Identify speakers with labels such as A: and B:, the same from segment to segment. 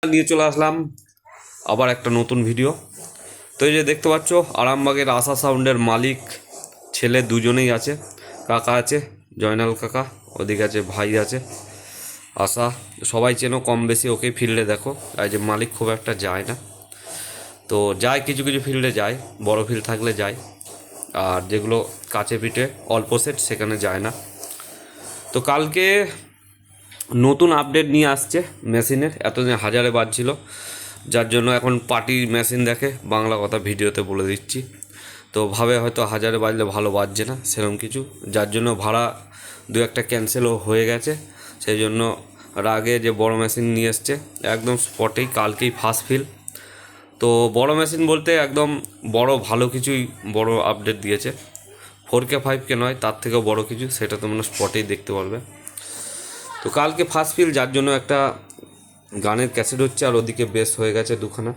A: নিয়ে চলে আসলাম আবার একটা নতুন ভিডিও। তো এই যে দেখতে পাচ্ছ আরামবাগের আশা সাউন্ডের মালিক ছেলে দুজনেই আছে, কাকা আছে জয়নাল কাকা, ওদিকে আছে ভাই আছে আশা, সবাই চেনো কম বেশি ওকে ফিল্ডে দেখো। আর যে মালিক খুব একটা যায় না, তো যায় কিছু কিছু ফিল্ডে যায়, বড় ফিল্ড থাকলে যায়, আর যেগুলো কাছে পিঠে অল্প সেট সেখানে যায় না। তো কালকে নতুন আপডেট নিয়ে আসছে মেশিনের, এতদিন হাজারে বাজছিল, যার জন্য এখন পার্টি মেশিন দেখে, বাংলা কথা ভিডিওতে বলে দিচ্ছি। তো ভাবে হয়তো হাজারে বাজলে ভালো বাজছে না সেরকম কিছু, যার জন্য ভাড়া দু একটা ক্যান্সেলও হয়ে গেছে। সেই জন্য রাগে যে বড় মেশিন নিয়ে এসছে একদম স্পটেই, কালকেই ফার্স্ট ফিল। তো বড় মেশিন বলতে একদম বড় ভালো কিছুই বড় আপডেট দিয়েছে, 4K 5K নয়, তার থেকেও বড় কিছু, সেটা তোমরা স্পটেই দেখতে পারবে। তো কালকে ফার্স্ট ফিল, যার জন্য একটা গানের ক্যাসেট হচ্ছে, আর ওদিকে বেস হয়ে গেছে দুখানা,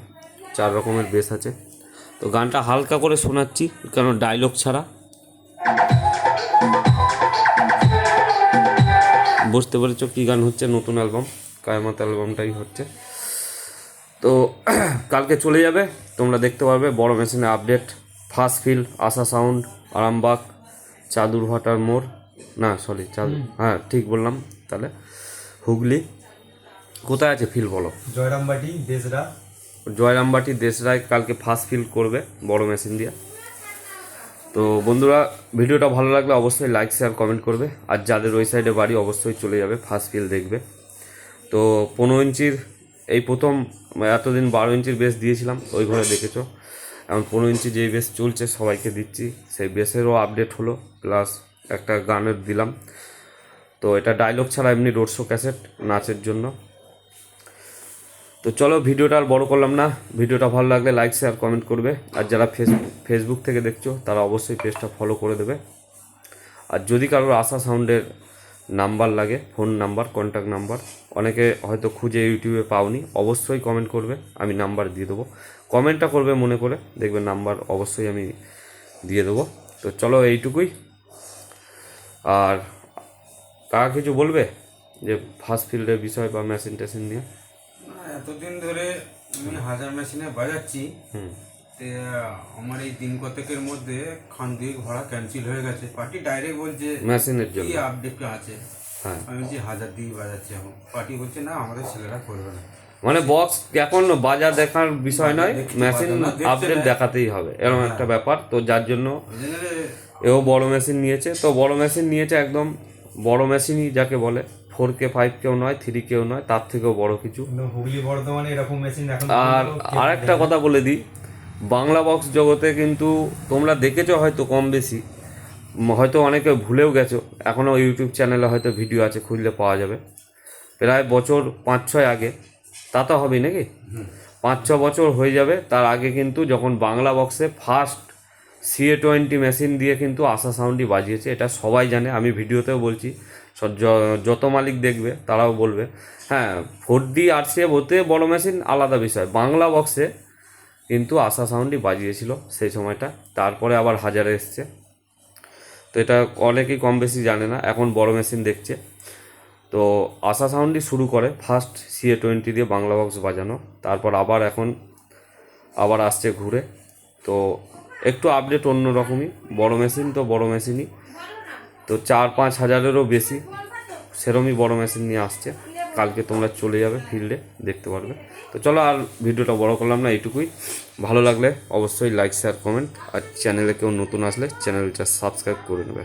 A: 4 রকমের বেস আছে। তো গানটা হালকা করে শোনাচ্ছি কারণ ডায়লগ ছাড়া, বুঝতে পেরেছো কী গান হচ্ছে। নতুন অ্যালবাম কায়ামত অ্যালবামটাই হচ্ছে। তো কালকে চলে যাবে, তোমরা দেখতে পারবে বড় মেশিনের আপডেট। ফার্স্ট ফিল আশা সাউন্ড, আরামবাগ চাদুরভাটার মোড়, না সরি হ্যাঁ ঠিক বললাম তাহলে, হুগলি। কোথায় আছে ফিল বলো?
B: জয়রামবাটি দেশরা,
A: জয়রামবাটি দেশরায় কালকে ফার্স্ট ফিল করবে বড় মেশিন দিয়ে। তো বন্ধুরা, ভিডিওটা ভালো লাগলে অবশ্যই লাইক শেয়ার কমেন্ট করবে, আর যাদের ওই সাইডে বাড়ি অবশ্যই চলে যাবে ফার্স্ট ফিল দেখবে। তো 15 ইঞ্চির এই প্রথম, এতদিন 12 ইঞ্চির বেস দিয়েছিলাম, ওই ঘরে দেখেছো। এখন 15 ইঞ্চি যেই বেস চলছে সবাইকে দিচ্ছি, সেই বেসেরও আপডেট হলো, প্লাস একটা গানের দিলাম। তো এটা ডায়লগ ছাড়া এমনি রোড শো ক্যাসেট নাচের জন্য। তো চলো ভিডিওটা আর বড় করলাম না, ভিডিওটা ভালো লাগলে লাইক শেয়ার কমেন্ট করবে, আর যারা ফেসবুক থেকে দেখছো তারা অবশ্যই পেজটা ফলো করে দেবে। আর যদি কারোর আশা সাউন্ডের নাম্বার লাগে, ফোন নাম্বার, কন্ট্যাক্ট নাম্বার, অনেকে হয়তো খুঁজে ইউটিউবে পাওনি, অবশ্যই কমেন্ট করবে, আমি নাম্বার দিয়ে দেবো। কমেন্টটা করবে মনে করে, দেখবে নাম্বার অবশ্যই আমি দিয়ে দেবো। তো চলো এইটুকুই। আর কাকা কিছু বলবে যে ফার্স্ট ফিল্ডের বিষয় বা মেশিন টেশিন নিয়ে?
B: এতদিন ধরে আমি হাজার মেশিনে বাজাচ্ছি, তে আমার এই দিন কতকের মধ্যে খান দুই ঘোড়া ক্যান্সেল হয়ে গেছে। পার্টি ডাইরেক্ট বলছে
A: মেশিনের জন্য
B: কি আপডেট আছে।
A: হ্যাঁ,
B: আমি বলছি হাজার দিয়ে বাজাচ্ছি, এখন পার্টি বলছে না আমাদের ছেলেরা করবে না।
A: মানে বক্স এখন বাজার দেখার বিষয় নয়, মেশিন আপডেট দেখাতেই হবে, এরকম একটা ব্যাপার। তো যার জন্য এও বড় মেশিন নিয়েছে। তো বড় মেশিন নিয়েছে একদম বড় মেশিনই যাকে বলে, 4K 5K নয়, 3K নয়, তার থেকেও বড় কিছু।
B: হুগলি বর্ধমানে এরকম মেশিন এখন।
A: আর আরেকটা কথা বলে দিই, বাংলা বক্স জগতে কিন্তু তোমরা দেখেছো হয়তো কম বেশি, হয়তো অনেকে ভুলেও গেছো, এখনও ইউটিউব চ্যানেলে হয়তো ভিডিও আছে, খুঁজলে পাওয়া যাবে। প্রায় বছর 5-6 আগে, তা তো হবেই নাকি, 5-6 বছর হয়ে যাবে, তার আগে কিন্তু যখন বাংলা বক্সে ফার্স্ট CA20 মেশিন দিয়ে কিন্তু আশা সাউন্ডই বাজিয়েছে, এটা সবাই জানে, আমি ভিডিওতেও বলছি, যত মালিক দেখবে তারাও বলবে। হ্যাঁ, 4D RCA হতে বড় মেশিন আলাদা বিষয়, বাংলা বক্সে কিন্তু আশা সাউন্ডই বাজিয়েছিল সেই সময়টা, তারপরে আবার হাজারে এসছে। তো এটা অনেকেই কম বেশি জানে না, এখন বড় মেশিন দেখছে। তো আশা সাউন্ডই শুরু করে ফার্স্ট CA20 দিয়ে বাংলা বক্স বাজানো, তারপর এখন আবার আসছে ঘুরে। তো একটু আপডেট অন্য রকমই, বড় মেশিন তো বড় মেশিনই, তো 4-5 হাজারেরও বেশি সেরমই বড় মেশিন নিয়ে আসছে। কালকে তোমরা চলে যাবে ফিল্ডে, দেখতে পারবে। তো চলো আর ভিডিওটা বড় করলাম না, এইটুকুই। ভালো লাগলে অবশ্যই লাইক শেয়ার কমেন্ট, আর চ্যানেলে কেউ নতুন আসলে চ্যানেলটা সাবস্ক্রাইব করে নেবে।